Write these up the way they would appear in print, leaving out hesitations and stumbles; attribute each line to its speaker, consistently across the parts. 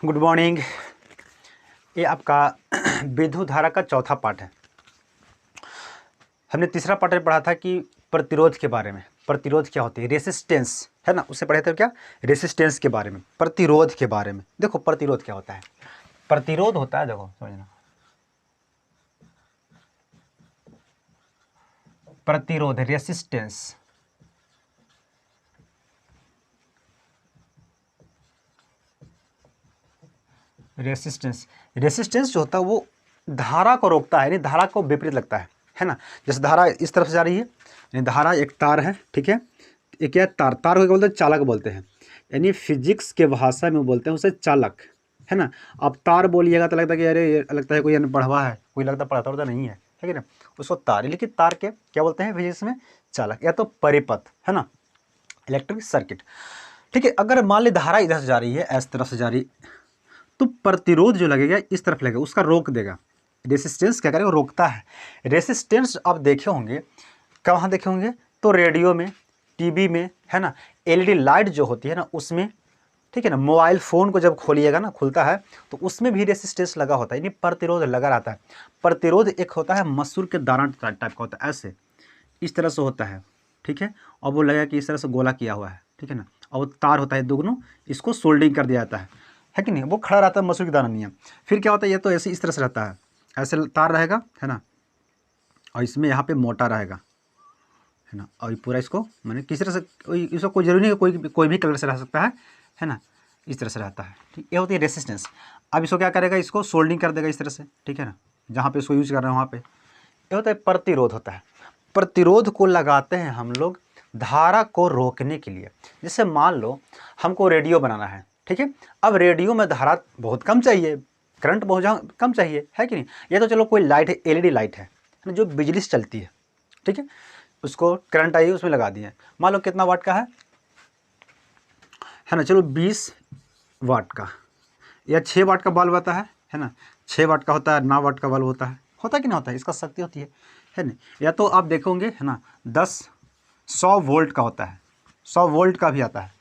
Speaker 1: Good morning. ये आपका विद्युत धारा का चौथा पार्ट है। हमने तीसरा पार्ट में पढ़ा था कि प्रतिरोध के बारे में। प्रतिरोध क्या होती है, रेसिस्टेंस है ना, उससे पढ़े थे क्या, रेसिस्टेंस के बारे में, प्रतिरोध के बारे में। देखो प्रतिरोध क्या होता है, प्रतिरोध होता है, देखो समझना, प्रतिरोध रेसिस्टेंस, रेसिस्टेंस रेसिस्टेंस जो होता है वो धारा को रोकता है, यानी धारा को विपरीत लगता है ना। जैसे धारा इस तरफ से जा रही है, यानी धारा एक तार है, ठीक है, एक क्या तार, तार को क्या बोलते हैं, चालक बोलते हैं, यानी फिजिक्स के भाषा में बोलते हैं उसे चालक, है ना। अब तार बोलिएगा तो लगता है कि अरे ये लगता है कोई अनपढ़वा है, कोई लगता पढ़ता होता नहीं है, ठीक है ना, उसको तार, लेकिन तार के क्या बोलते हैं फिजिक्स में, चालक या तो परिपथ, है ना, इलेक्ट्रिक सर्किट। ठीक है, अगर मान ली धारा इधर से जा रही है, इस तरफ से जा रही, तो प्रतिरोध जो लगेगा इस तरफ लगेगा, उसका रोक देगा। रेसिस्टेंस क्या करेगा, रोकता है। रेसिस्टेंस आप देखे होंगे, कहाँ देखे होंगे, तो रेडियो में, टीवी में, है ना, एलईडी लाइट जो होती है ना उसमें, ठीक है ना, मोबाइल फ़ोन को जब खोलिएगा ना, खुलता है तो उसमें भी रेसिस्टेंस लगा होता है, यानी प्रतिरोध लगा रहता है। प्रतिरोध एक होता है मसूर के दाना टाइप का होता है, ऐसे इस तरह से होता है, ठीक है, और वो लगेगा कि इस तरह से गोला किया हुआ है, ठीक है ना, और वो तार होता है दोनों, इसको सोल्डिंग कर दिया जाता है कि नहीं, वो खड़ा रहता है मसूर की दाना नहीं है। फिर क्या होता है, ये तो ऐसे इस तरह से रहता है, ऐसे तार रहेगा, है ना, और इसमें यहाँ पे मोटा रहेगा, है ना, और पूरा इसको मैंने किसी तरह से, इसको कोई जरूरी नहीं है, कोई भी कलर से रह सकता है ना, इस तरह से रहता है, ठीक, ये होती है रेसिस्टेंस। अब इसको क्या करेगा, इसको सोल्डिंग कर देगा इस तरह से, ठीक है ना, जहाँ पे इसको यूज कर रहे हैं वहाँ पे। ये होता है प्रतिरोध होता है। प्रतिरोध को लगाते हैं हम लोग धारा को रोकने के लिए। जैसे मान लो हमको रेडियो बनाना है, ठीक है, अब रेडियो में धारा बहुत कम चाहिए, करंट बहुत कम चाहिए, है कि नहीं। ये तो चलो कोई लाइट है, एलईडी लाइट है जो बिजली से चलती है, ठीक है, उसको करंट आई उसमें लगा दिए, मान लो कितना वाट का है ना, चलो 20 वाट का या 6 वाट का बल्ब आता है ना, 6 वाट का होता है, 9 वाट का बल्ब होता है कि नहीं होता है, इसका शक्ति होती है ना। या तो आप देखोगे, है ना, 100 वोल्ट का होता है, 100 वोल्ट का भी आता है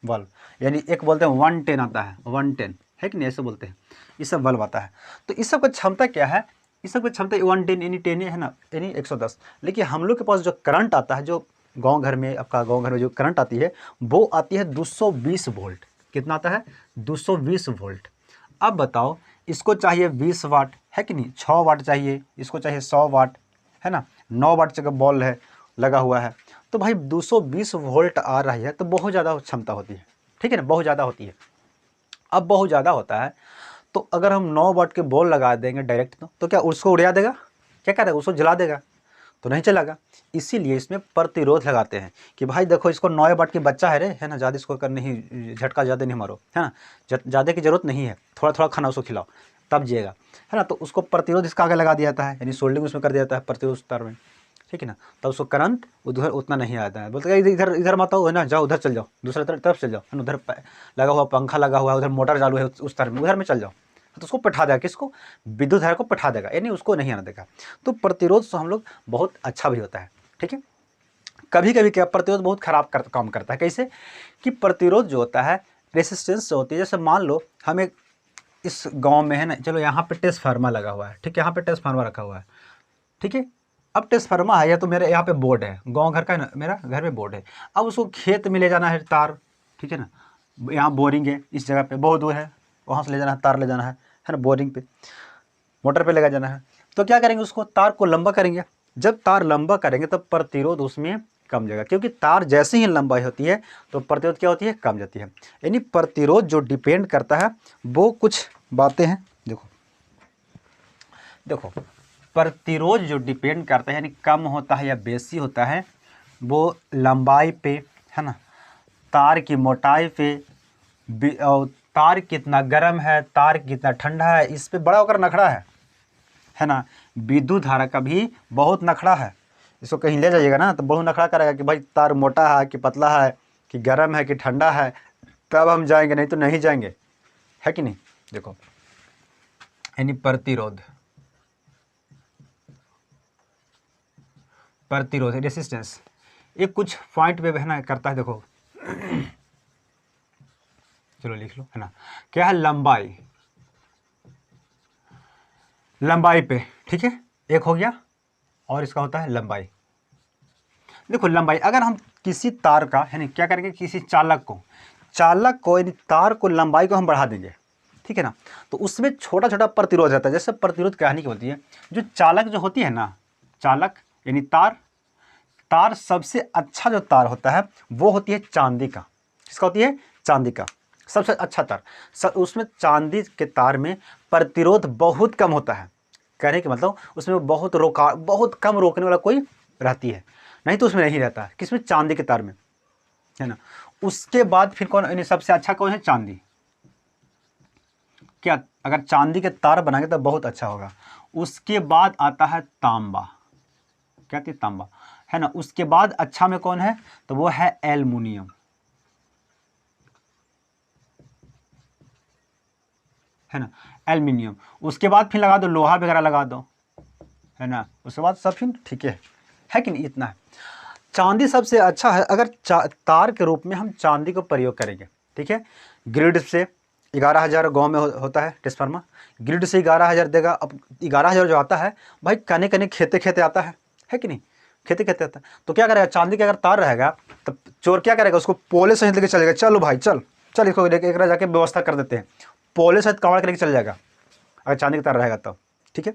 Speaker 1: बल्ब, यानी एक बोलते हैं 110 आता है, 110 है कि नहीं, ऐसे बोलते हैं, ये सब बल्ब आता है। तो इस सब का क्षमता क्या है, इस सब की क्षमता 110 यानी 10 है ना, यानी 110। लेकिन हम लोग के पास जो करंट आता है, जो गांव घर में, आपका गांव घर में जो करंट आती है, वो आती है 220 वोल्ट। कितना आता है, 220 वोल्ट। अब बताओ, इसको चाहिए 20 वाट, है कि नहीं, 6 वाट चाहिए, इसको चाहिए 100 वाट, है ना, 9 वाट जगह बॉल है लगा हुआ है, तो भाई 220 वोल्ट आ रही है, तो बहुत ज़्यादा क्षमता होती है, ठीक है ना, बहुत ज़्यादा होती है। अब बहुत ज़्यादा होता है, तो अगर हम 9 वाट के बॉल लगा देंगे डायरेक्ट, तो क्या उसको उड़ा देगा, क्या करेगा, उसको जला देगा, तो नहीं चलेगा। इसीलिए इसमें प्रतिरोध लगाते हैं कि भाई देखो, इसको 9 वाट की बच्चा है रे, है ना, ज़्यादा इसको कर नहीं, झटका ज़्यादा नहीं मारो, है ना, ज़्यादा की ज़रूरत नहीं है, थोड़ा थोड़ा खाना उसको खिलाओ, तब जिएगा, है ना। तो उसको प्रतिरोध इसका आगे लगा दिया जाता है, यानी सोल्डिंग उसमें कर दिया जाता है प्रतिरोध तार में, ठीक है ना, तब उसको करंट उधर उतना नहीं आता है। बोलते हैं इधर इधर मत आओ, है ना, जाओ उधर चल जाओ, दूसरा तरफ चल जाओ, है ना, उधर लगा हुआ पंखा लगा हुआ है, उधर मोटर चालू है उस तार में, उधर में चल जाओ, तो उसको बैठा देगा, किसको, विद्युत धारा को बैठा देगा, यानी उसको नहीं आने देगा। तो प्रतिरोध से हम लोग बहुत अच्छा भी होता है, ठीक है। कभी कभी क्या प्रतिरोध बहुत खराब काम करता है, कैसे कि प्रतिरोध जो होता है, रेसिस्टेंस जो होती है, जैसे मान लो हम एक इस गांव में, है ना, चलो यहाँ पे ट्रांसफार्मर लगा हुआ है, ठीक है, यहाँ पे ट्रांसफार्मर रखा हुआ है, ठीक है। अब ट्रांसफार्मर है, या तो मेरे यहाँ पे बोर्ड है, गांव घर का है ना, मेरा घर में बोर्ड है, अब उसको खेत में ले जाना है तार, ठीक है ना, यहाँ बोरिंग है, इस जगह पे बहुत दूर है, वहाँ से ले जाना है, तार ले जाना है ना, बोरिंग पे, मोटर पे लगा जाना है। तो क्या करेंगे, उसको तार को लंबा करेंगे। जब तार लंबा करेंगे तब प्रतिरोध उसमें कम जाएगा, क्योंकि तार जैसे ही लंबाई होती है तो प्रतिरोध क्या होती है, कम जाती है। यानी प्रतिरोध जो डिपेंड करता है वो कुछ बातें हैं, देखो देखो, प्रतिरोध जो डिपेंड करता है, यानी कम होता है या बेसी होता है, वो लंबाई पे, है ना, तार की मोटाई पे, और तार कितना गर्म है, तार कितना ठंडा है, इस पे बड़ा होकर नखड़ा है ना। विद्युत धारा का भी बहुत नखड़ा है, इसको कहीं ले जाइएगा ना तो बहुत नखड़ा करेगा कि भाई तार मोटा है कि पतला है, कि गर्म है कि ठंडा है, तब हम जाएंगे, नहीं तो नहीं जाएंगे, है कि नहीं। देखो, यानी प्रतिरोध, प्रतिरोध रेसिस्टेंस, ये कुछ पॉइंट पे बहना करता है। देखो चलो लिख लो, है ना। क्या है? लंबाई, लंबाई पे, ठीक है, एक हो गया, और इसका होता है लंबाई। देखो लंबाई, अगर हम किसी तार का, है ना, क्या करेंगे, किसी चालक को यानी तार को लंबाई को हम बढ़ा देंगे, ठीक है ना, तो उसमें छोटा छोटा प्रतिरोध रहता है। जैसे प्रतिरोध कहने की होती है, जो चालक जो होती है ना, चालक यानी तार, तार सबसे अच्छा जो तार होता है वो होती है चांदी का। किसका होती है? चांदी का सबसे अच्छा तार। उसमें चांदी के तार में प्रतिरोध बहुत कम होता है। कहने का मतलब उसमें बहुत कम रोकने वाला कोई रहती है, नहीं तो उसमें नहीं रहता है। किसमें? चांदी के तार में, है ना। उसके बाद फिर कौन, यानी सबसे अच्छा कौन है? चांदी। क्या अगर चांदी के तार बनाएंगे तो बहुत अच्छा होगा। उसके बाद आता है तांबा। क्या थी? तांबा, है ना। उसके बाद अच्छा में कौन है? तो वो है एल्युमिनियम, है ना, एल्युमिनियम। उसके बाद फिर लगा दो लोहा वगैरह लगा दो, है ना। उसके बाद सब फिर ठीक है कि नहीं? इतना है। चांदी सबसे अच्छा है। अगर तार के रूप में हम चांदी को प्रयोग करेंगे, ठीक है। ग्रिड से 11,000 गाँव में होता है ट्रांसफार्मर, ग्रिड से 11,000 देगा। अब 11,000 जो आता है भाई कने कने खेते खेते आता है कि नहीं? खेते खेते आता है। तो क्या करेगा? चांदी का अगर तार रहेगा तो चोर क्या करेगा? उसको पोले सहित लेके चलेगा। चलो भाई चल चल, इसको एक जाके व्यवस्था कर देते हैं, पोले सहित कमाड़ के लेके चल जाएगा अगर चांदी का तार रहेगा तब, ठीक है।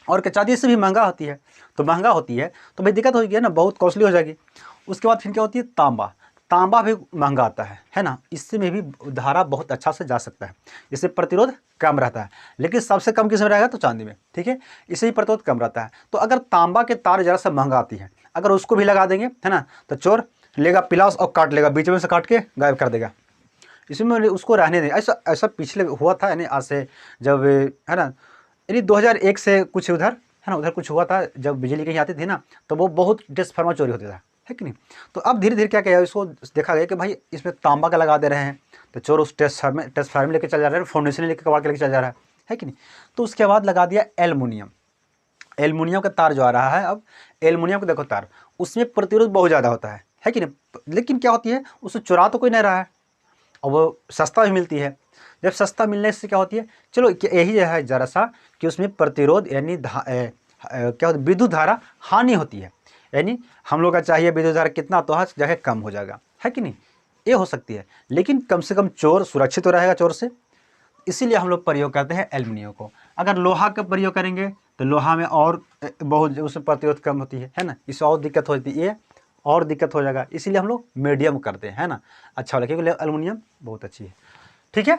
Speaker 1: और क्या चांदी इससे भी महंगा होती है, तो महंगा होती है तो भाई दिक्कत होगी ना, बहुत कॉस्टली हो जाएगी। उसके बाद फिर क्या होती है? तांबा। तांबा भी महंगा आता है ना। इससे में भी धारा बहुत अच्छा से जा सकता है, इससे प्रतिरोध कम रहता है। लेकिन सबसे कम किस में रहेगा? तो चांदी में, ठीक है। इससे ही प्रतिरोध कम रहता है। तो अगर तांबा के तार ज़रा सा महंगा आती है, अगर उसको भी लगा देंगे, है ना, तो चोर लेगा पिलास और काट लेगा, बीच में से काट के गायब कर देगा। इसमें उसको रहने दें। ऐसा ऐसा पिछले हुआ था, यानी आज से जब, है ना, यानी 2001 से कुछ उधर, है ना, उधर कुछ हुआ था जब बिजली कहीं आती थी ना, तो वो बहुत ट्रांसफार्मर चोरी होता था, है कि नहीं। तो अब धीरे धीरे क्या किया, इसको देखा गया कि भाई इसमें तांबा का लगा दे रहे हैं, तो चोर उस ट्रांसफार्मर लेके चल जा रहा है, फाउंडेशन लेके कबाड़ के लेके चल जा रहा है कि नहीं। तो उसके बाद लगा दिया एल्युमिनियम। एल्युमिनियम का तार जो आ रहा है अब, एल्युमिनियम का देखो तार, उसमें प्रतिरोध बहुत ज़्यादा होता है कि नहीं। लेकिन क्या होती है, उससे चुरा तो कोई नहीं रहा है, और वो सस्ता भी मिलती है। जब सस्ता मिलने से क्या होती है, चलो यही है ज़रा सा कि उसमें प्रतिरोध यानी क्या होता है, विद्युत धारा हानि होती है। यानी हम लोग का चाहिए विद्युत धारा कितना, तो हर जगह कम हो जाएगा, है कि नहीं, ये हो सकती है। लेकिन कम से कम चोर सुरक्षित हो रहेगा चोर से, इसीलिए हम लोग प्रयोग करते हैं एल्युमिनियम को। अगर लोहा का प्रयोग करेंगे तो लोहा में और बहुत उसमें प्रतिरोध कम होती है ना, इससे और दिक्कत होती है, ये और दिक्कत हो जाएगा। इसीलिए हम लोग मीडियम करते हैं, है ना, अच्छा वाला, क्योंकि एल्युमिनियम बहुत अच्छी है, ठीक है।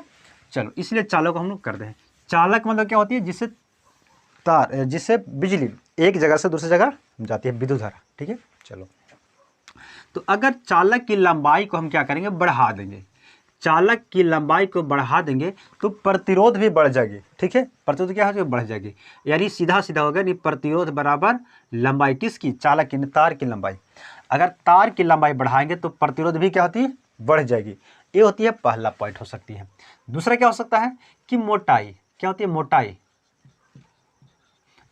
Speaker 1: चलो, इसलिए चालक को हम लोग करते हैं। चालक मतलब क्या होती है? जिससे तार, जिससे बिजली एक जगह से दूसरी जगह जाती है, विद्युत धारा, ठीक है। चलो, तो अगर चालक की लंबाई को हम क्या करेंगे? बढ़ा देंगे। चालक की लंबाई को बढ़ा देंगे तो प्रतिरोध भी बढ़ जाएगी, ठीक है। प्रतिरोध क्या हो जाएगी? बढ़ जाएगी। यानी सीधा सीधा होगा, नहीं, प्रतिरोध बराबर लंबाई किसकी? चालक की, तार की लंबाई। अगर तार की लंबाई बढ़ाएंगे तो प्रतिरोध भी क्या होती है? बढ़ जाएगी। ये होती है पहला पॉइंट हो सकती है। दूसरा क्या हो सकता है कि मोटाई। क्या होती है? मोटाई।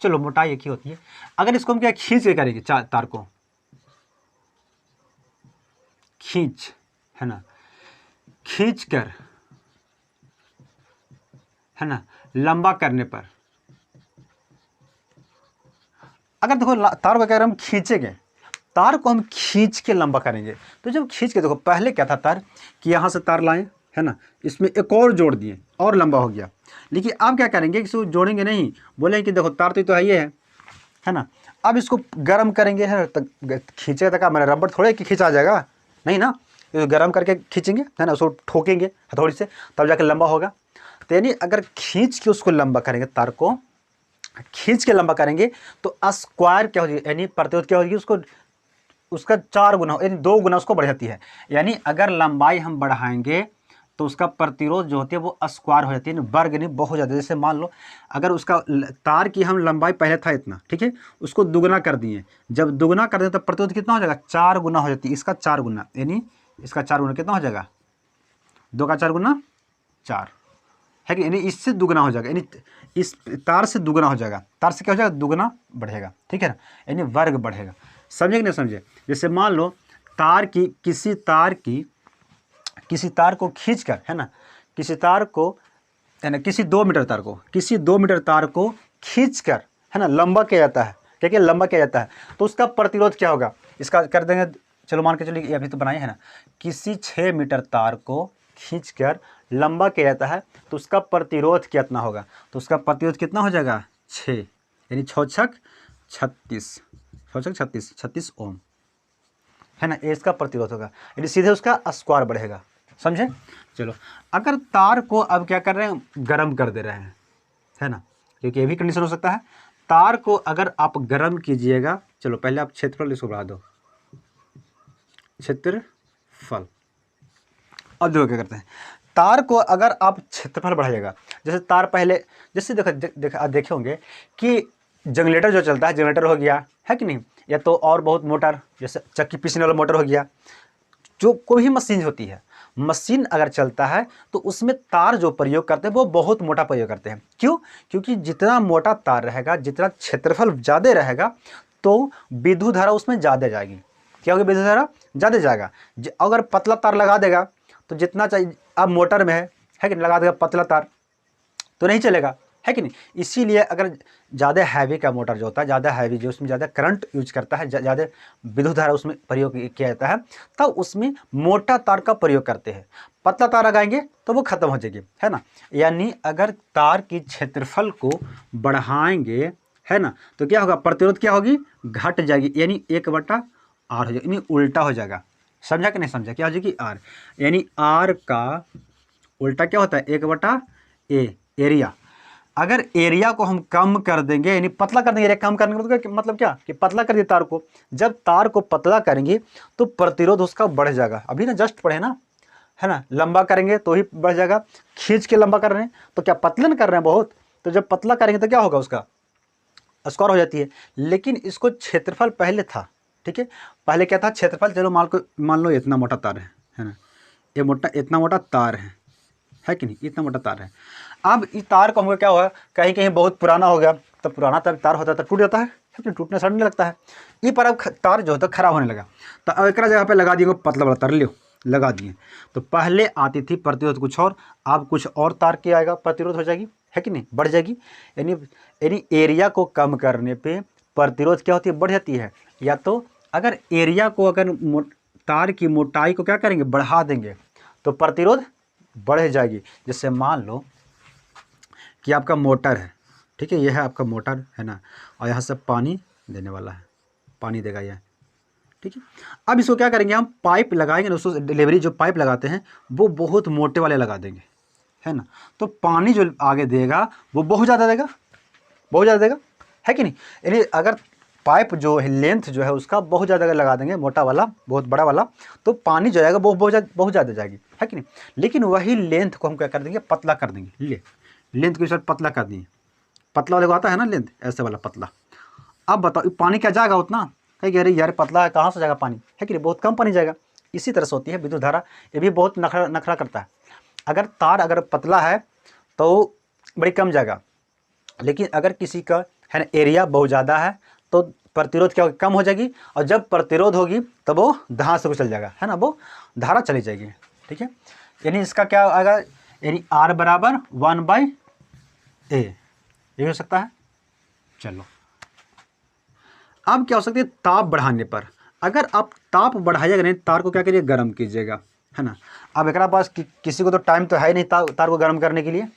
Speaker 1: चलो, मोटाई एक ही होती है। अगर इसको हम क्या खींच के करेंगे, तार को खींच, है ना, खींच कर, है ना, लंबा करने पर, अगर देखो तार को अगर हम खींचेंगे, तार को हम खींच के लंबा करेंगे, तो जब खींच के देखो, पहले क्या था तार कि यहाँ से तार लाएं, है ना, इसमें एक और जोड़ दिए और लंबा हो गया। लेकिन अब क्या करेंगे, इसको जोड़ेंगे नहीं, बोलेंगे कि देखो तार तो ये है ना। अब इसको गर्म करेंगे, है तो खींचेगा तो क्या मेरा रबड़ थोड़े कि खींचा जाएगा, नहीं ना, तो गर्म करके खींचेंगे, है ना, उसको ठोकेंगे हथौड़ी से, तब जाके लंबा होगा। तो यानी अगर खींच के उसको लंबा करेंगे, तार को खींच के लंबा करेंगे, तो स्क्वायर क्या हो जाएगी, यानी प्रतिरोध क्या होगी, उसको उसका 4 गुना, यानी 2 गुना उसको बढ़ जाती है। यानी अगर लंबाई हम बढ़ाएंगे तो उसका प्रतिरोध जो होती है वो स्क्वायर हो जाती है, वर्ग नहीं, बहुत ज़्यादा। जैसे मान लो अगर उसका तार की हम लंबाई पहले था इतना, ठीक है, उसको दुगना कर दिए, जब दुगना कर दें तो प्रतिरोध कितना हो जाएगा? 4 गुना हो जाती है। इसका 4 गुना, यानी इसका 4 गुना कितना हो जाएगा? 2 का 4 गुना 4, है कि, यानी इससे दुगना हो जाएगा, यानी इस तार से दुगना हो जाएगा, तार से क्या हो जाएगा? दुगना बढ़ेगा, ठीक है ना, यानी वर्ग बढ़ेगा। समझे कि नहीं समझे? जैसे मान लो तार की, किसी तार की किसी तार को खींचकर, है ना, किसी तार को, है ना, किसी 2 मीटर तार को, किसी 2 मीटर तार को खींचकर, है ना, लंबा किया जाता है, क्या क्या लंबा किया जाता है, तो उसका प्रतिरोध क्या होगा, इसका कर देंगे। चलो मान के चलिए ये अभी तो बनाए है ना, किसी 6 मीटर तार को खींचकर लंबा किया जाता है तो उसका प्रतिरोध कितना होगा, तो उसका प्रतिरोध कितना हो जाएगा 6, यानी 6 छक 36, 6 छक 36, 36 ओम, है ना, ये इसका प्रतिरोध होगा, यानी सीधे उसका स्क्वायर बढ़ेगा, समझे। चलो अगर तार को अब क्या कर रहे हैं, गर्म कर दे रहे हैं, है ना, क्योंकि ये भी कंडीशन हो सकता है। तार को अगर आप गर्म कीजिएगा, चलो पहले आप क्षेत्रफल इसको बढ़ा दो, क्षेत्रफल। अब देखो क्या करते हैं, तार को अगर आप क्षेत्रफल बढ़ाइएगा, जैसे तार पहले, जैसे देखे होंगे कि जनरेटर जो चलता है, जनरेटर हो गया है कि नहीं, या तो और बहुत मोटर, जैसे चक्की पीसने वाला मोटर हो गया, जो कोई भी मशीन होती है, मशीन अगर चलता है तो उसमें तार जो प्रयोग करते हैं वो बहुत मोटा प्रयोग करते हैं। क्यों? क्योंकि जितना मोटा तार रहेगा, जितना क्षेत्रफल ज़्यादा रहेगा, तो विद्युत धारा उसमें ज़्यादा जाएगी। क्या होगी, विद्युत धारा ज़्यादा जाएगा। अगर पतला तार लगा देगा तो जितना चाहिए, अब मोटर में है कि नहीं, लगा देगा पतला तार तो नहीं चलेगा, है कि नहीं। इसीलिए अगर ज़्यादा हैवी का मोटर जो होता है, ज़्यादा हैवी जो उसमें ज़्यादा करंट यूज करता है, ज़्यादा विद्युत धारा उसमें प्रयोग किया जाता है, तब उसमें मोटा तार का प्रयोग करते हैं। पतला तार लगाएंगे तो वो खत्म हो जाएगी, है ना। यानी अगर तार की क्षेत्रफल को बढ़ाएंगे, है ना, तो क्या होगा, प्रतिरोध क्या होगी, घट जाएगी, यानी 1/r हो जाएगी, यानी उल्टा हो जाएगा। समझा कि नहीं समझा, क्या हो जाएगी r, यानी r का उल्टा क्या होता है, 1/a एरिया। अगर एरिया को हम कम कर देंगे, यानी पतला कर देंगे, एरिया कम करने का मतलब क्या, कि पतला कर दिए तार को, जब तार को पतला करेंगे तो प्रतिरोध उसका बढ़ जाएगा। अभी ना जस्ट पढ़े ना, है ना, लंबा करेंगे तो ही बढ़ जाएगा, खींच के लंबा कर रहे हैं तो क्या पतलन कर रहे हैं बहुत, तो जब पतला करेंगे तो क्या होगा, उसका स्क्वायर हो जाती है। लेकिन इसको क्षेत्रफल पहले था, ठीक है, पहले क्या था, क्षेत्रफल, चलो मान लो इतना मोटा तार है ना, ये मोटा, इतना मोटा तार है कि नहीं, इतना मोटा तार है। अब इस तार को हमको क्या हुआ, कहीं कहीं बहुत पुराना हो गया, तो पुराना तार होता है तो टूट जाता है, टूटने सड़ने लगता है। ये पर अब तार जो होता है खराब होने लगा, तो अब एक जगह पे लगा दिए पतला वाला तार, लो लगा दिए। तो पहले आती थी प्रतिरोध कुछ और, अब कुछ और तार की आएगा, प्रतिरोध हो जाएगी, है कि नहीं, बढ़ जाएगी। यानी एरिया को कम करने पे प्रतिरोध क्या होती है, बढ़ जाती है। या तो अगर एरिया को, अगर तार की मोटाई को क्या करेंगे, बढ़ा देंगे, तो प्रतिरोध बढ़ जाएगी। जैसे मान लो कि आपका मोटर है, ठीक है, यह है आपका मोटर, है ना, और यहाँ से पानी देने वाला है, पानी देगा यह, ठीक है। अब इसको क्या करेंगे, हम पाइप लगाएंगे ना, उसको डिलीवरी जो पाइप लगाते हैं वो बहुत मोटे वाले लगा देंगे, है ना, तो पानी जो आगे देगा वो बहुत ज़्यादा देगा, बहुत ज़्यादा देगा, है कि नहीं। यानी अगर पाइप जो है, लेंथ जो है उसका बहुत ज़्यादा अगर लगा देंगे, मोटा वाला, बहुत बड़ा वाला, तो पानी जो आएगा वो बहुत ज़्यादा जाएगी, है कि नहीं। लेकिन वही लेंथ को हम क्या कर देंगे, पतला कर देंगे, लेंथ को इस पतला कर दिए, पतला वाले को आता है ना लेंथ, ऐसे वाला पतला। अब बताओ पानी क्या जाएगा उतना, कहेंगे अरे यार पतला है, कहाँ से जाएगा पानी, है कि नहीं, बहुत कम पानी जाएगा। इसी तरह से होती है विद्युत धारा, ये भी बहुत नखरा करता है। अगर तार अगर पतला है तो बड़ी कम जाएगा, लेकिन अगर किसी का, है ना, एरिया बहुत ज़्यादा है तो प्रतिरोध क्या होगी, कम हो जाएगी, और जब प्रतिरोध होगी तब वो धारा से चल जाएगा, है ना, वो धारा चली जाएगी, ठीक है। यानी इसका क्या आएगा, यानी R बराबर 1/a, ये हो सकता है। चलो अब क्या हो सकती है, ताप बढ़ाने पर, अगर आप ताप बढ़ाइएगा नहीं, तार को क्या करिए, गर्म कीजिएगा, है ना। अब एक पास किसी को तो टाइम तो है ही नहीं तार को गर्म करने के लिए,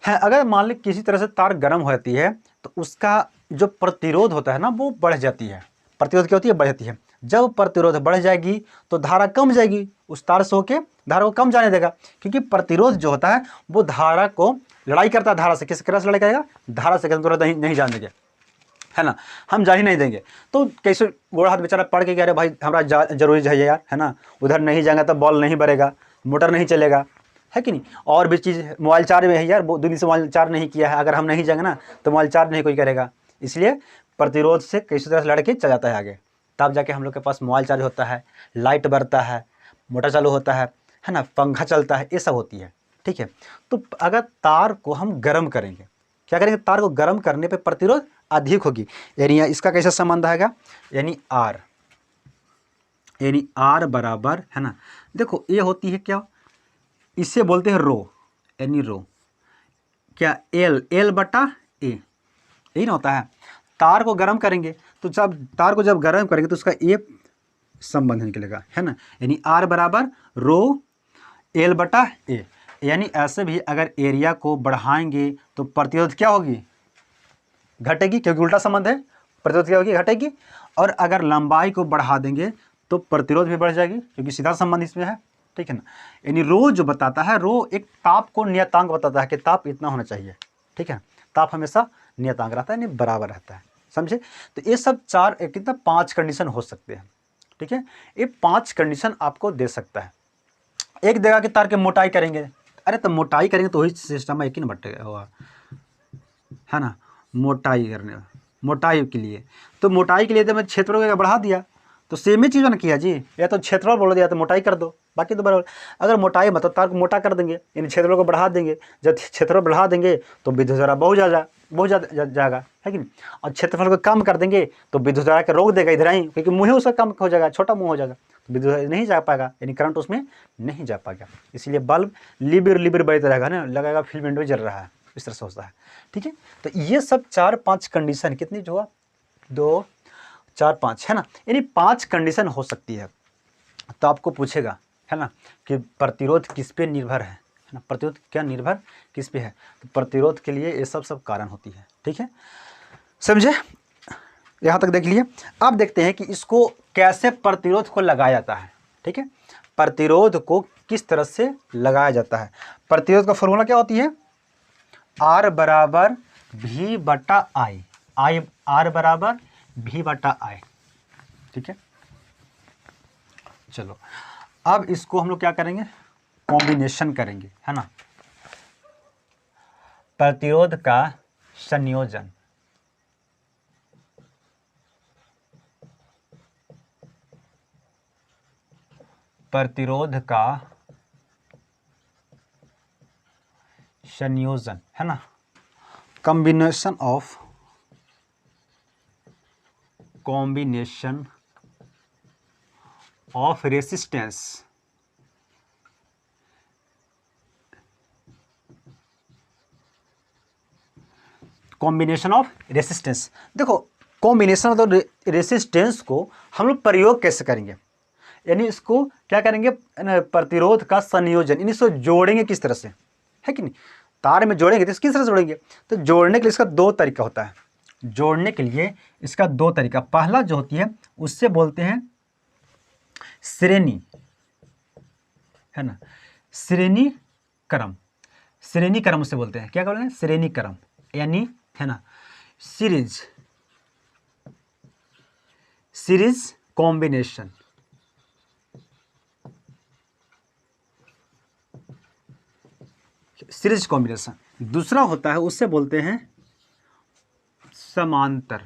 Speaker 1: है। अगर मान ली किसी तरह से तार गर्म हो जाती है तो उसका जो प्रतिरोध होता है ना वो बढ़ जाती है, प्रतिरोध क्या होती है, बढ़ जाती है। जब प्रतिरोध बढ़ जाएगी तो धारा कम जाएगी, उस तार से होके धारा को कम जाने देगा, क्योंकि प्रतिरोध जो होता है वो धारा को लड़ाई करता है, धारा से, किस तरह से लड़ाई करेगा, धारा से, नहीं जाने देंगे, है ना, हम जा ही नहीं देंगे। तो कैसे गोड़ा हाथ बेचारा पड़ के कह रहे भाई हमारा जरूरी है यार, है ना, उधर नहीं जाएंगे तो बॉल नहीं बढ़ेगा, मोटर नहीं चलेगा, है कि नहीं। और भी चीज़, मोबाइल चार्ज में है यार, वो दिन से मोबाइल चार्ज नहीं किया है, अगर हम नहीं जाएंगे ना तो मोबाइल चार्ज नहीं कोई करेगा। इसलिए प्रतिरोध से किसी तरह से लड़के चल जाता है आगे, तब जाके हम लोग के पास मोबाइल चार्ज होता है, लाइट बढ़ता है, मोटर चालू होता है ना, पंखा चलता है, ये सब होती है, ठीक है। तो अगर तार को हम गर्म करेंगे, क्या करेंगे, तार को गर्म करने पे प्रतिरोध अधिक होगी, यानी इसका कैसा संबंध आएगा, यानी R यानी आर बराबर, है ना, देखो ये होती है क्या, इसे बोलते हैं रो, यानी रो क्या, एल बटा ए, यही ना होता है। तार को गर्म करेंगे तो जब गर्म करेंगे तो उसका ए संबंध निकलेगा, है ना, यानी आर बराबर रो एल बटा ए। यानी ऐसे भी अगर एरिया को बढ़ाएंगे तो प्रतिरोध क्या होगी, घटेगी, क्योंकि उल्टा संबंध है, प्रतिरोध क्या होगी, घटेगी। और अगर लंबाई को बढ़ा देंगे तो प्रतिरोध भी बढ़ जाएगी, क्योंकि सीधा संबंध इसमें है, ठीक है ना। यानी रो जो बताता है, रो एक ताप को नियतांक बताता है कि ताप इतना होना चाहिए, ठीक है, ताप हमेशा नियतांक रहता है, यानी बराबर रहता है, समझे। तो ये सब कितना 5 कंडीशन हो सकते हैं, ठीक है। ये 5 कंडीशन आपको दे सकता है। एक जगह के तार की मोटाई करेंगे, अरे तो मोटाई करेंगे तो वही सिस्टम है कि ना बटेगा होगा, है ना, मोटाई के लिए, तो मोटाई के लिए तो मैं क्षेत्रफल बढ़ा दिया, तो सेम ही चीज़ ना किया जी, या तो क्षेत्रफल बोल दिया तो मोटाई कर दो, बाकी तो बराबर। अगर मोटाई मतलब तार को मोटा कर देंगे, यानी क्षेत्रफल को बढ़ा देंगे, जब क्षेत्रफल बढ़ा देंगे तो विद्युत धारा बहुत जाएगा, है कि नहीं। और क्षेत्रफल को कम कर देंगे तो विद्युत धारा के रोक देगा इधर ही, क्योंकि मुँह उसका कम हो जाएगा, छोटा मुँह हो जाएगा, तो विद्युत धारा नहीं जा पाएगा, यानी करंट उसमें नहीं जा पाएगा। इसलिए बल्ब लिबिर बजता रहेगा ना, लगेगा फिलामेंट में जल रहा है, इस तरह से होता है, ठीक है। तो ये सब 4-5 कंडीशन, कितनी जो हुआ 2 4 5, है ना, यानी 5 कंडीशन हो सकती है। तो आपको पूछेगा, है ना, कि प्रतिरोध किस पे निर्भर है ना, प्रतिरोध क्या निर्भर किस पे है, तो प्रतिरोध के लिए ये सब कारण होती है, ठीक है, समझे, यहाँ तक देख लिए। अब देखते हैं कि इसको कैसे प्रतिरोध को लगाया जाता है, ठीक है, प्रतिरोध को किस तरह से लगाया जाता है। प्रतिरोध का फॉर्मूला क्या होती है, आर बराबर भी बटा आई, आर बराबर भी बटा आई, ठीक है। चलो अब इसको हम लोग क्या करेंगे, कॉम्बिनेशन करेंगे, है ना, प्रतिरोध का संयोजन, प्रतिरोध का संयोजन, है ना, combination of resistance, combination of resistance. देखो कॉम्बिनेशन ऑफ रेसिस्टेंस को हम लोग प्रयोग कैसे करेंगे, यानी इसको क्या करेंगे, प्रतिरोध का संयोजन, यानी इसको जोड़ेंगे किस तरह से, है कि नहीं, तार में जोड़ेंगे तो किस तरह से जोड़ेंगे, तो जोड़ने के लिए इसका 2 तरीका होता है, जोड़ने के लिए इसका 2 तरीका। पहला जो होती है उससे बोलते हैं श्रेणी, है ना, श्रेणी क्रम उसे बोलते हैं, क्या बोलते हैं, श्रेणी क्रम, यानी, है ना, सीरीज कॉम्बिनेशन, सीरीज कॉम्बिनेशन। दूसरा होता है उससे बोलते हैं समांतर,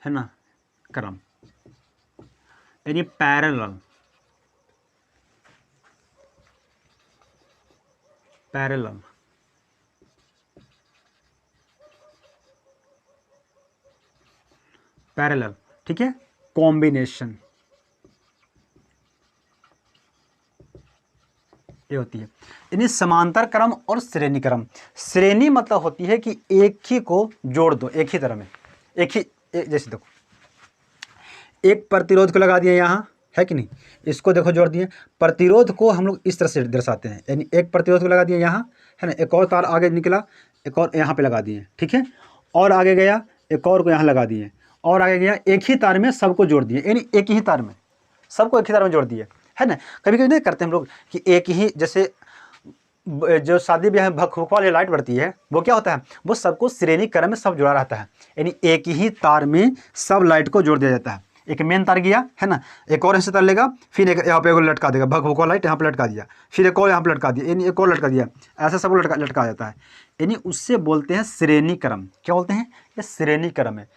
Speaker 1: है ना, क्रम, यानी पैरेलल, ठीक है, कॉम्बिनेशन ये होती है, यानी समांतर क्रम और श्रेणी क्रम। श्रेणी मतलब होती है कि एक ही को जोड़ दो, एक ही तरह में, जैसे देखो एक प्रतिरोध को लगा दिया यहाँ, है कि नहीं, इसको देखो जोड़ दिए। प्रतिरोध को हम लोग इस तरह से दर्शाते हैं, यानी एक प्रतिरोध को लगा दिया यहाँ, है ना, एक और तार आगे निकला, एक और यहाँ पे लगा दिए, ठीक है, और आगे गया एक और को यहाँ लगा दिए, और आगे गया, एक ही तार में सबको जोड़ दिए, यानी एक ही तार में सबको एक ही तार में जोड़ दिए, है ना। कभी कभी नहीं करते हम लोग कि एक ही, जैसे जो शादी ब्याह में भखभुक वाली लाइट बढ़ती है, वो क्या होता है, वो सबको श्रेणी क्रम में सब जुड़ा रहता है, यानी एक ही तार में सब लाइट को जोड़ दिया जाता है। एक मेन तार गया, है ना, एक और ऐसे तार लेगा, फिर एक यहाँ पे एक लटका देगा, भखभुक वाला लाइट यहाँ पे लटका दिया, फिर एक और यहाँ पे लटका दिया, यानी एक और लटका दिया, ऐसे सब लटका जाता है, यानी उससे बोलते हैं श्रेणी क्रम। क्या बोलते हैं, ये श्रेणी क्रम है।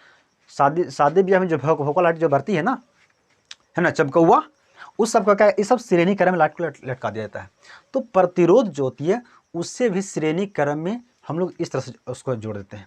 Speaker 1: शादी ब्याह में जो भखभुक लाइट जो बढ़ती है ना, है ना, चमकौआ, उस सब का क्या, ये सब श्रेणी क्रम में लाइट को लटका दिया जाता है। तो प्रतिरोध जो होती है उससे भी श्रेणी क्रम में हम लोग इस तरह से उसको जोड़ देते हैं,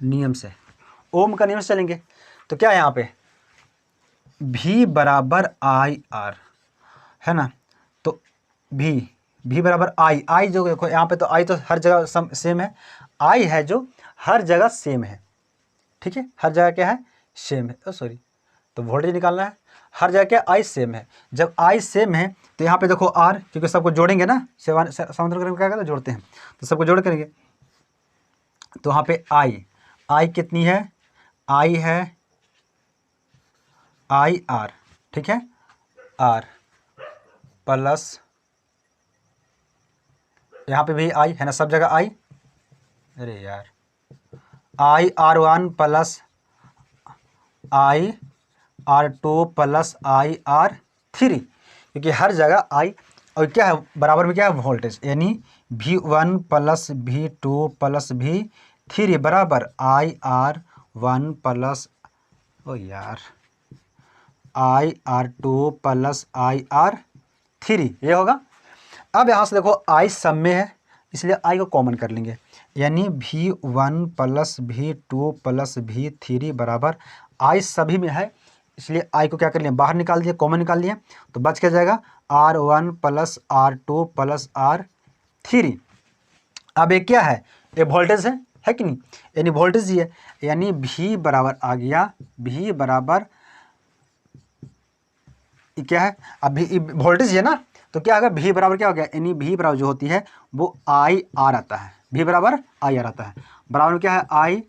Speaker 1: नियम से, ओम का नियम से चलेंगे तो क्या है यहाँ पे V बराबर आई आर, है ना। तो V बराबर आई जो देखो यहाँ पे तो आई तो हर जगह सेम है, आई है जो हर जगह सेम है, ठीक है, हर जगह क्या है सेम है, सॉरी, तो वोल्टेज निकालना है, हर जगह क्या आई सेम है। जब आई सेम है तो यहाँ पे देखो आर, क्योंकि सबको जोड़ेंगे ना, समांतर क्या कहते हैं जोड़ते हैं, तो सबको जोड़ करेंगे तो वहाँ पे आई कितनी है, आई है आई आर, ठीक है, आर प्लस यहाँ पे भी आई है ना, सब जगह आई, अरे यार I R one plus I R two plus I R three, क्योंकि हर जगह आई, और क्या है बराबर में क्या है वोल्टेज, यानी V1 plus V2 plus V3 बराबर आई आर वन प्लस ओ यार I R two plus I R three, ये होगा। अब यहाँ से देखो आई सब में है इसलिए आई को कॉमन कर लेंगे, यानी V1 plus V2 plus V3 बराबर आई सभी में है, इसलिए आई को क्या कर लिया बाहर निकाल दिया, कॉमन निकाल लिया, तो बच क्या जाएगा R1 plus R2 plus R3। अब ये क्या है, ये वोल्टेज है कि नहीं, यानी वोल्टेज ही है, यानी V बराबर आ गया, V बराबर क्या है, अब वोल्टेज है ना, तो क्या होगा V बराबर क्या हो गया, यानी V बराबर जो होती है वो आई आर आता है, V बराबर आई आर आता है, बराबर में क्या है आई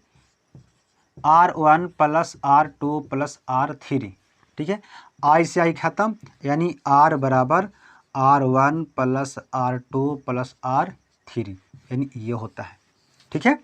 Speaker 1: R1 plus R2 plus R3, ठीक है, आई से आई खत्म, यानी R बराबर R1 plus R2 plus R3, यानी ये होता है, ठीक है।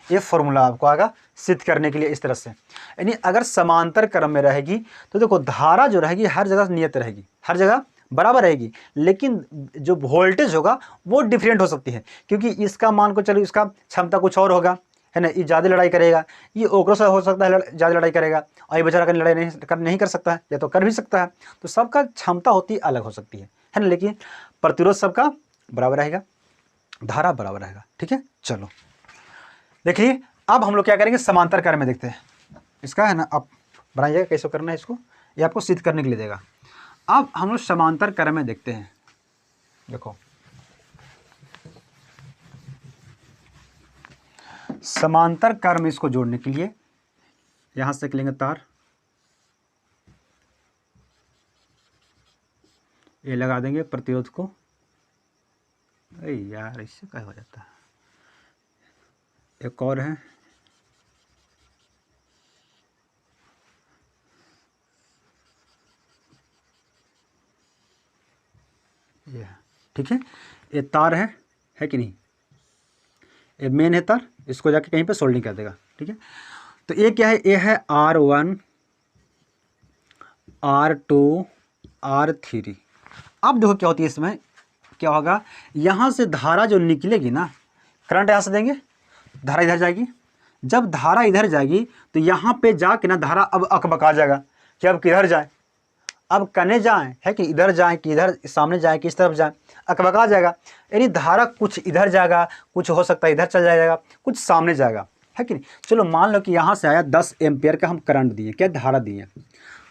Speaker 1: ये फॉर्मूला आपको आएगा सिद्ध करने के लिए इस तरह से, यानी अगर समांतर क्रम में रहेगी तो देखो धारा जो रहेगी हर जगह नियत रहेगी, हर जगह बराबर रहेगी, लेकिन जो वोल्टेज होगा वो डिफरेंट हो सकती है, क्योंकि इसका मान को चलो इसका क्षमता कुछ और होगा, है ना, ये ज़्यादा लड़ाई करेगा, ये ओकरों से हो सकता है ज़्यादा लड़ाई करेगा, और ये बेचारा लड़ाई नहीं कर सकता है, या तो कर भी सकता है, तो सबका क्षमता होती अलग हो सकती है ना, लेकिन प्रतिरोध सबका बराबर रहेगा, धारा बराबर रहेगा, ठीक है। चलो देखिए अब हम लोग क्या करेंगे समांतर कार्य में देखते हैं, इसका है ना आप बनाइएगा कैसे करना है इसको, ये आपको सिद्ध करने के लिए देगा। अब हम लोग समांतर कार्य में देखते हैं, देखो समांतर कार्य में इसको जोड़ने के लिए यहां से निकलेंगे तार, ये लगा देंगे प्रतिरोध को, अरे यार इससे क्या हो जाता है, एक और है, ये ठीक है, ये तार है कि नहीं, ये मेन है तार, इसको जाके कहीं पे सोल्डिंग कर देगा, ठीक है। तो ये क्या है, ये है R1 R2 R3। अब देखो क्या होती है इसमें, क्या होगा, यहाँ से धारा जो निकलेगी ना, करंट यहाँ से देंगे, धारा इधर जाएगी, जब धारा इधर जाएगी तो यहाँ पे जाके ना धारा अब अकबका जाएगा कि अब किधर जाए, अब कने जाएं, है कि इधर जाएं कि इधर सामने जाएं, किस तरफ जाएं, अकबका जाएगा, यानी धारा कुछ इधर जाएगा, कुछ हो सकता है इधर चल जाएगा, कुछ सामने जाएगा, है कि नहीं। चलो मान लो कि यहाँ से आया 10 एम्पियर का हम करंट दिए, क्या धारा दिए,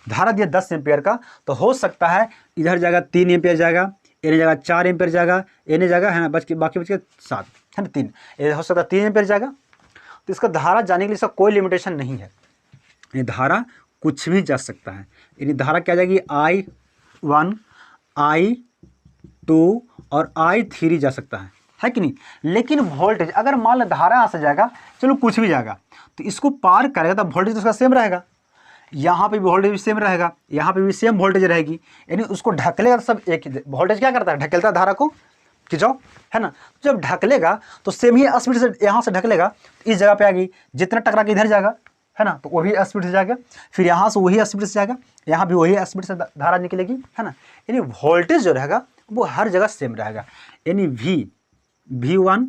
Speaker 1: धारा दिया 10 एम्पियर का, तो हो सकता है इधर जाएगा 3 एम्पियर जाएगा, एने जाएगा 4 एम्पियर जाएगा, एने जाएगा है ना बाकी बच के 7, है ना 3, ये हो सकता है 3 एम्पियर जाएगा। तो इसका धारा जाने के लिए इसका कोई लिमिटेशन नहीं है, ये धारा कुछ भी जा सकता है, यानी धारा क्या जाएगी I1 I2 और I3 जा सकता है कि नहीं। लेकिन वोल्टेज अगर मान लो धारा यहाँ से जाएगा, चलो कुछ भी जाएगा, तो इसको पार करेगा तो वोल्टेज उसका सेम रहेगा, यहाँ पे भी वोल्टेज भी सेम रहेगा, यहाँ पे भी सेम वोल्टेज रहेगी, यानी उसको ढकलेगा सब एक ही। वोल्टेज क्या करता है, ढकेलता है धारा को कि जाओ, है ना, जब ढकलेगा तो सेम ही स्पीड से यहाँ से ढकलेगा, इस जगह पे आ गई, जितना टकरा के इधर जाएगा, है ना, तो वही स्पीड से जाएगा, फिर यहाँ से वही स्पीड से जाएगा, यहाँ भी वही स्पीड से धारा निकलेगी, है ना, यानी वोल्टेज जो रहेगा वो हर जगह सेम रहेगा, यानी V1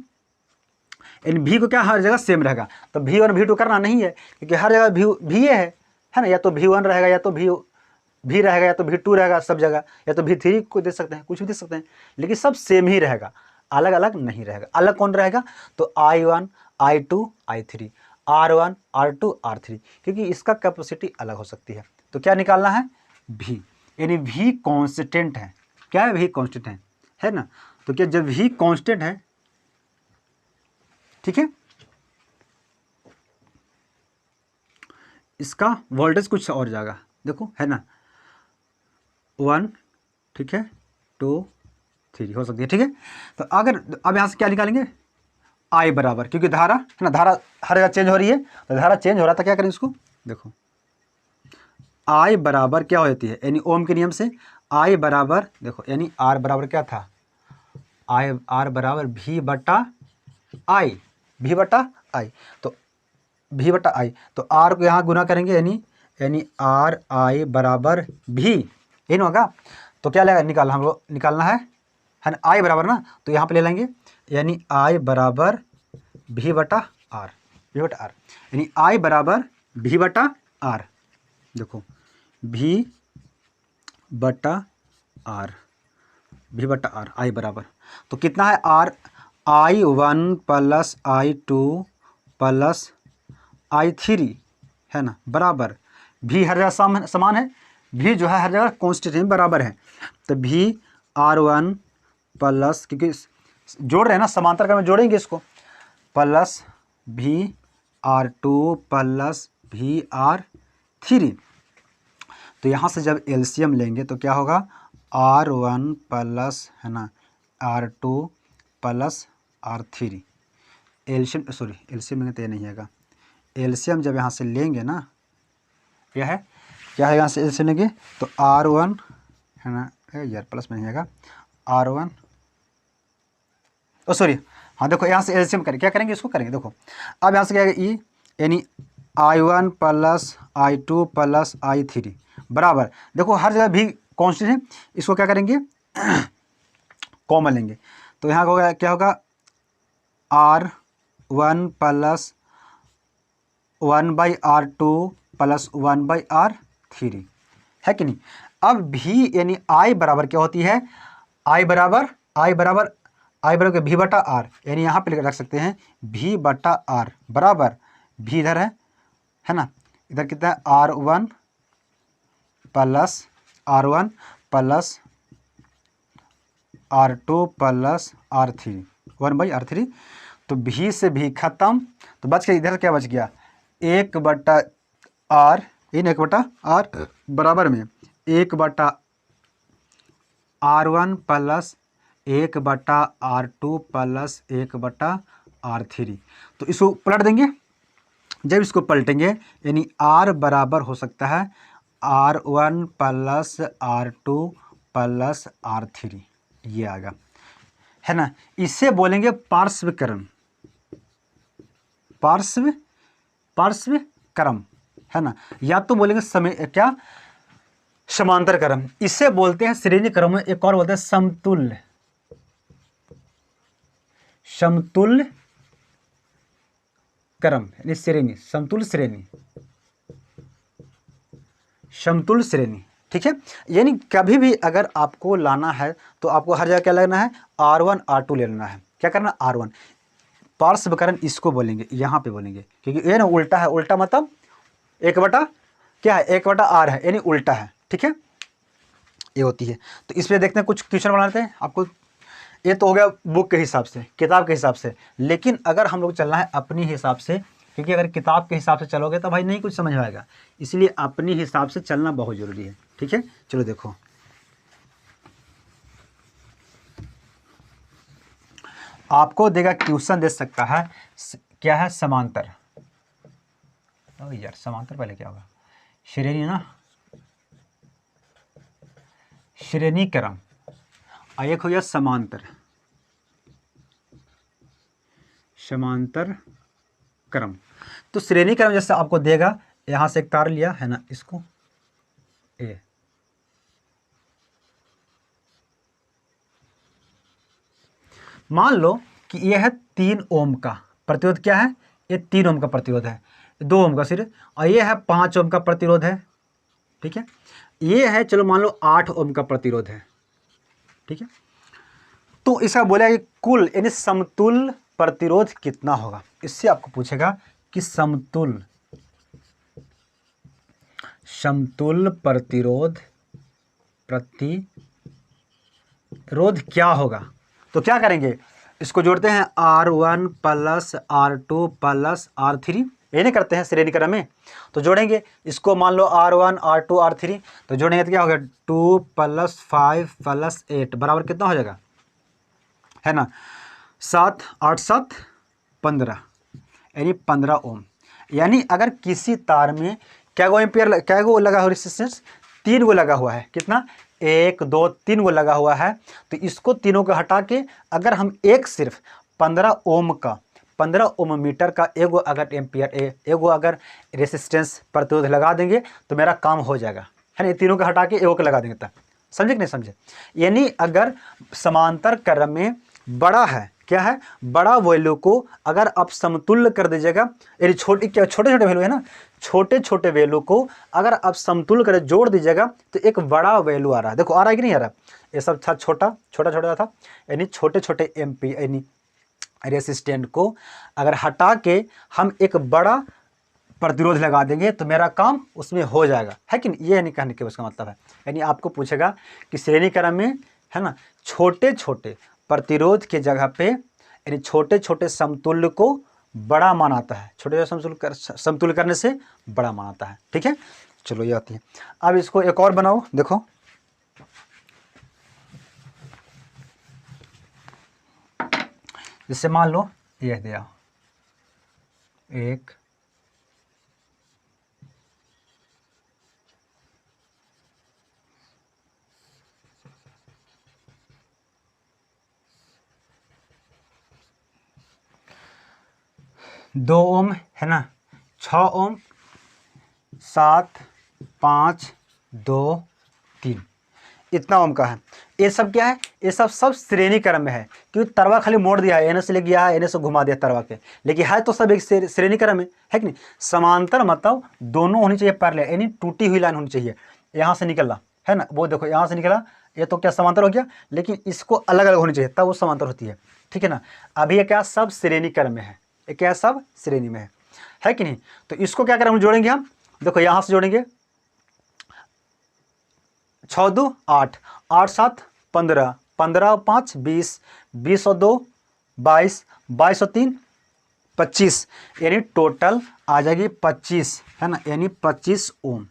Speaker 1: यानी V को क्या हर जगह सेम रहेगा। तो V1 V2 करना नहीं है, क्योंकि हर जगह V है ना, या तो V1 रहेगा, या तो V रहेगा, या तो V2 रहेगा सब जगह, या तो V3 को दे सकते हैं, कुछ भी दे सकते हैं, लेकिन सब सेम ही रहेगा, अलग अलग नहीं रहेगा। अलग कौन रहेगा, तो I1 I2 I3, R1 R2 R3, क्योंकि इसका कैपेसिटी अलग हो सकती है। तो क्या निकालना है, V, यानी V कांस्टेंट है। क्या है, V कांस्टेंट है ना। तो क्या जब V कांस्टेंट है, ठीक है, इसका वोल्टेज कुछ और जाएगा, देखो है ना, 1, ठीक है, 2 3 हो सकती है, ठीक है। तो अगर अब यहाँ से क्या निकालेंगे, I बराबर, क्योंकि धारा है ना, धारा हर जगह चेंज हो रही है, तो धारा चेंज हो रहा था, क्या करें इसको, देखो I बराबर क्या होती है, यानी ओम के नियम से I बराबर, देखो यानी R बराबर क्या था, R बराबर V बटा I, तो V बटा I, तो R को यहाँ गुना करेंगे, यानी R I बराबर V, ये ना होगा। तो क्या लगेगा, निकालना हमको, निकालना है ना, I बराबर ना, तो यहाँ पे ले लेंगे, यानी I बराबर V बटा R, यानी I बराबर V बटा R, देखो V बटा R, I बराबर, तो कितना है R, I1 plus I2 plus I3 है ना, बराबर V हर जगह समान है, V जो है हर जगह कांस्टेंट है, बराबर है। तो V R1 प्लस, क्योंकि जोड़ रहे हैं ना, समांतर क्रम में जोड़ेंगे इसको, plus V R2 plus V R3। तो यहाँ से जब एलसीएम लेंगे तो क्या होगा, R1 प्लस है ना R2 प्लस R3, एलसीएम लेंगे तो ये नहीं आएगा, एलसीएम जब यहाँ से लेंगे ना, यह है क्या है, यहाँ से एलसीएम लेंगे तो R1 है ना, यार प्लस में नहीं आएगा, R1 हाँ देखो यहाँ से एलसीएम करें, क्या करेंगे, इसको करेंगे, देखो अब यहाँ से क्या आएगा, यानी I1 plus I2 plus I3 बराबर, देखो हर जगह भी कांस्टेंट है, इसको क्या करेंगे कॉमन लेंगे, तो यहाँ होगा क्या होगा, R1 plus 1/R2 plus 1/R3, है कि नहीं। अब V यानी I बराबर क्या होती है, I बराबर V बटा R, यानी यहाँ पे रख सकते हैं V बटा R बराबर, V इधर है ना, इधर कितना है R1 plus R2 plus R3 1/R3, तो V से V खत्म, तो बच के इधर क्या बच गया, 1 बटा R, इन 1 बटा R बराबर में 1 बटा R1 प्लस 1 बटा R2 प्लस 1 बटा R3। तो इसको पलट देंगे, जब इसको पलटेंगे यानी R बराबर हो सकता है R1 plus R2 plus R3, ये आएगा, है ना। इसे बोलेंगे पार्श्वक्रम, पार्श्वक्रम है ना, या तो बोलेंगे समय क्या, समांतर क्रम, इसे बोलते हैं श्रेणी क्रम, एक और बोलते हैं समतुल्य क्रम, यानी श्रेणी, समतुल्य श्रेणी, ठीक है। यानी कभी भी अगर आपको लाना है तो आपको हर जगह क्या लगना है, R1 R2 ले लेना है, क्या करना, R1 पार्श्वक्रम इसको बोलेंगे, यहाँ पे बोलेंगे, क्योंकि ये ना उल्टा है, उल्टा मतलब 1 बटा क्या है, 1 बटा R है, यानी उल्टा है, ठीक है, ये होती है। तो इस पर देखते हैं, कुछ क्वेश्चन बनाते हैं आपको, ये तो हो गया बुक के हिसाब से, किताब के हिसाब से, लेकिन अगर हम लोग चलना है अपनी हिसाब से, क्योंकि अगर किताब के हिसाब से चलोगे तो भाई नहीं कुछ समझ में आएगा, इसलिए अपनी हिसाब से चलना बहुत ज़रूरी है, ठीक है। चलो देखो, आपको देगा क्वेश्चन दे सकता है, क्या है, समांतर, ओ यार समांतर पहले क्या होगा, श्रेणी ना, श्रेणी क्रम, एक हो गया समांतर क्रम। तो श्रेणी क्रम जैसे आपको देगा, यहां से एक तार लिया है ना, इसको ए, मान लो कि यह है 3 ओम का प्रतिरोध, क्या है, ये 3 ओम का प्रतिरोध है, 2 ओम का सिर्फ, और ये है 5 ओम का प्रतिरोध है, ठीक है। ये है चलो मान लो 8 ओम का प्रतिरोध है, ठीक है। तो इसका बोला कि कुल यानी समतुल्य प्रतिरोध कितना होगा, इससे आपको पूछेगा कि समतुल्य प्रतिरोध क्या होगा। तो क्या करेंगे, इसको जोड़ते हैं R1 plus R2 plus R3, ये नहीं करते हैं श्रेणी क्रम में। तो जोड़ेंगे इसको, मान लो R1 R2 R3, तो जोड़ेंगे तो क्या हो गया 2 प्लस 5 प्लस 8 बराबर कितना हो जाएगा, है ना 7 8 7 15, यानी 15 ओम। यानी अगर किसी तार में क्या गो लगा हो रेजिस्टेंस, 3 गो लगा हुआ है, कितना 1 2 3 गो लगा हुआ है। तो इसको तीनों को हटा के अगर हम एक सिर्फ 15 ओम मीटर का एगो अगर एम्पियर एगो अगर रेजिस्टेंस प्रतिरोध लगा देंगे तो मेरा काम हो जाएगा, है ना। तीनों को हटा के एगो को लगा देंगे, तब समझे कि नहीं समझे। यानी अगर समांतर क्रम में बड़ा है, क्या है बड़ा वैल्यू को अगर आप समतुल्य कर दीजिएगा, यानी छोटे छोटे वैल्यू है ना, छोटे छोटे वैल्यू को अगर आप समतुल्य कर जोड़ दीजिएगा तो एक बड़ा वैल्यू आ रहा है। देखो आ रहा है कि नहीं आ रहा, ये सब था छोटा छोटा था, यानी छोटे छोटे एम्पी यानी रेसिस्टेंट को अगर हटा के हम एक बड़ा प्रतिरोध लगा देंगे तो मेरा काम उसमें हो जाएगा, है कि नहीं। ये नहीं कहने के उसका मतलब है, यानी आपको पूछेगा कि श्रेणी क्रम में, है ना, छोटे छोटे प्रतिरोध के जगह पे यानी छोटे छोटे समतुल्य को बड़ा मानाता है, छोटे समतुल्य करने से बड़ा मानाता है, ठीक है। चलो ये आती है। अब इसको एक और बनाओ, देखो जैसे मान लो ये दिया 1 2 ओम, है ना 6 ओम 7 5 2 3, इतना ओम का है। ये सब क्या है, ये सब श्रेणी क्रम में है, क्योंकि तरवा खाली मोड़ दिया है, एने से ले गया है, एने से घुमा दिया तरवा के, लेकिन है तो सब एक श्रेणी क्रम में, है कि नहीं। समांतर मतलब दोनों होनी चाहिए पैरेलल, यानी टूटी हुई लाइन होनी चाहिए, यहाँ से निकला है ना, वो देखो यहाँ से निकला, ये तो क्या समांतर हो गया, लेकिन इसको अलग अलग होनी चाहिए तब वो समांतर होती है, ठीक है ना। अभी ये क्या सब श्रेणी क्रम में है, ये क्या सब श्रेणी में है कि नहीं। तो इसको क्या करें, हम जोड़ेंगे, हम देखो यहाँ से जोड़ेंगे 6 2 8 8 7 15 15 5 20 20 और 2 22 22 और 3 25, यानी टोटल आ जाएगी 25, है ना, यानी 25 ओम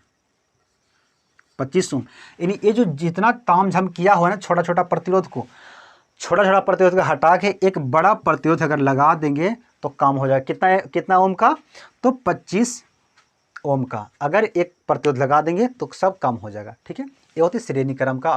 Speaker 1: 25 ओम। यानी ये जो जितना तामझाम किया हुआ है ना छोटा छोटा प्रतिरोध को, छोटा छोटा प्रतिरोध को हटा के एक बड़ा प्रतिरोध अगर लगा देंगे तो काम हो जाएगा। कितना ओम का, तो 25 ओम का अगर एक प्रतिरोध लगा देंगे तो सब काम हो जाएगा, ठीक है। ये होती श्रेणी क्रम का